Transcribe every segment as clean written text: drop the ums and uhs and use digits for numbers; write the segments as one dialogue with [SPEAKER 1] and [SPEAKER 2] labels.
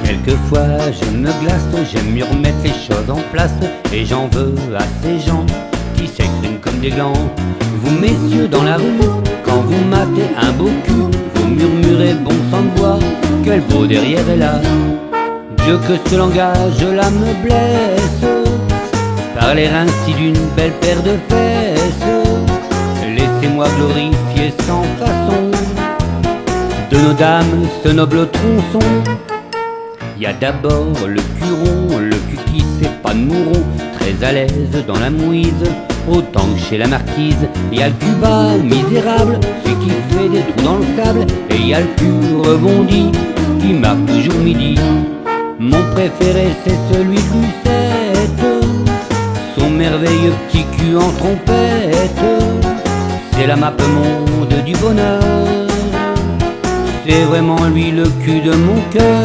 [SPEAKER 1] Quelquefois je me glace, j'aime mieux remettre les choses en place. Et j'en veux à ces gens qui s'expriment comme des glands. Vous messieurs dans la rue, quand vous matez un beau cul, vous murmurez bon sang de bois, quel beau derrière est là. Dieu que ce langage là me blesse, parler ainsi d'une belle paire de fesses. Laissez-moi glorifier sans façon de nos dames ce noble tronçon. Y a d'abord le cul rond, le cul qui sait pas de mouron, très à l'aise dans la mouise, autant que chez la marquise. Y a le cul bas, misérable, celui qui fait des trous dans le sable. Et y a le cul rebondi, qui marque toujours midi. Mon préféré c'est celui de Lucette, son merveilleux petit cul en trompette. C'est la map monde du bonheur, c'est vraiment lui le cul de mon cœur.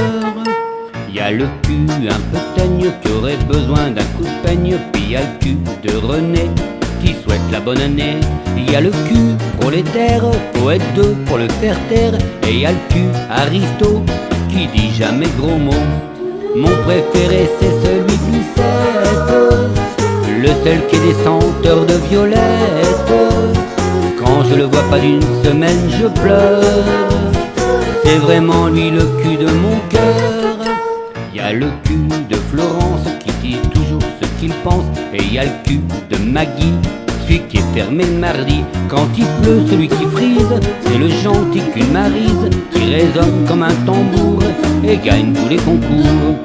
[SPEAKER 1] Y a le cul un peu teigne qui aurait besoin d'un coup de peigne. Puis y a le cul de René qui souhaite la bonne année. Y a le cul prolétaire, faut être deux pour le faire taire. Et y a le cul Aristo qui dit jamais gros mots. Mon préféré c'est celui de Lucette, le seul qui est décenteur de violette. Quand je le vois pas d'une semaine je pleure, c'est vraiment lui le cul de mon cœur. Y a le cul de Florence qui dit toujours ce qu'il pense. Et y a le cul de Maggie, celui qui est fermé le mardi. Quand il pleut, celui qui frise, c'est le gentil cul de Maryse, qui résonne comme un tambour et gagne tous les concours.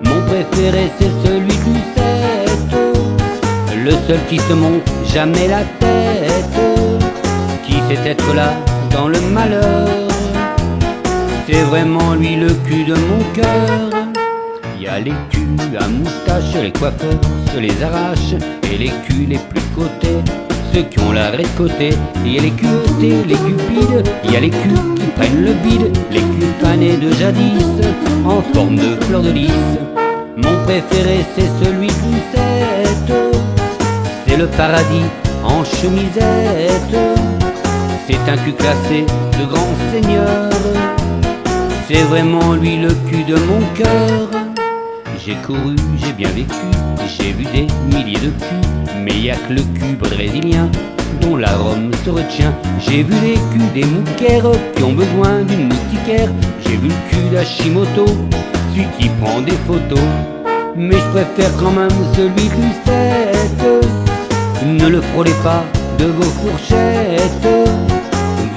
[SPEAKER 1] Mon préféré c'est celui de Lucette, le seul qui se monte jamais la tête, qui sait être là dans le malheur. C'est vraiment lui le cul de mon cœur. Y a les culs à moustache, les coiffeurs se les arrachent. Et les culs les plus cotés, ceux qui ont l'arrêt de côté. Y a les culottés, les cupides, y a les culs qui prennent le bide, les culs panés de jadis, en forme de fleur de lys. Mon préféré c'est celui de Lucette, c'est le paradis en chemisette. C'est un cul classé de grand seigneur, c'est vraiment lui le cul de mon cœur. J'ai couru, j'ai bien vécu, j'ai vu des milliers de culs, mais y a que le cul brésilien dont l'arôme se retient. J'ai vu les culs des mouquères qui ont besoin d'une moustiquaire. J'ai vu le cul d'Hashimoto, celui qui prend des photos. Mais je préfère quand même celui de Lucette. Ne le frôlez pas de vos fourchettes,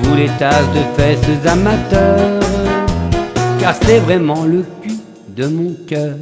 [SPEAKER 1] vous les tasses de fesses amateurs, car c'est vraiment le cul de mon cœur.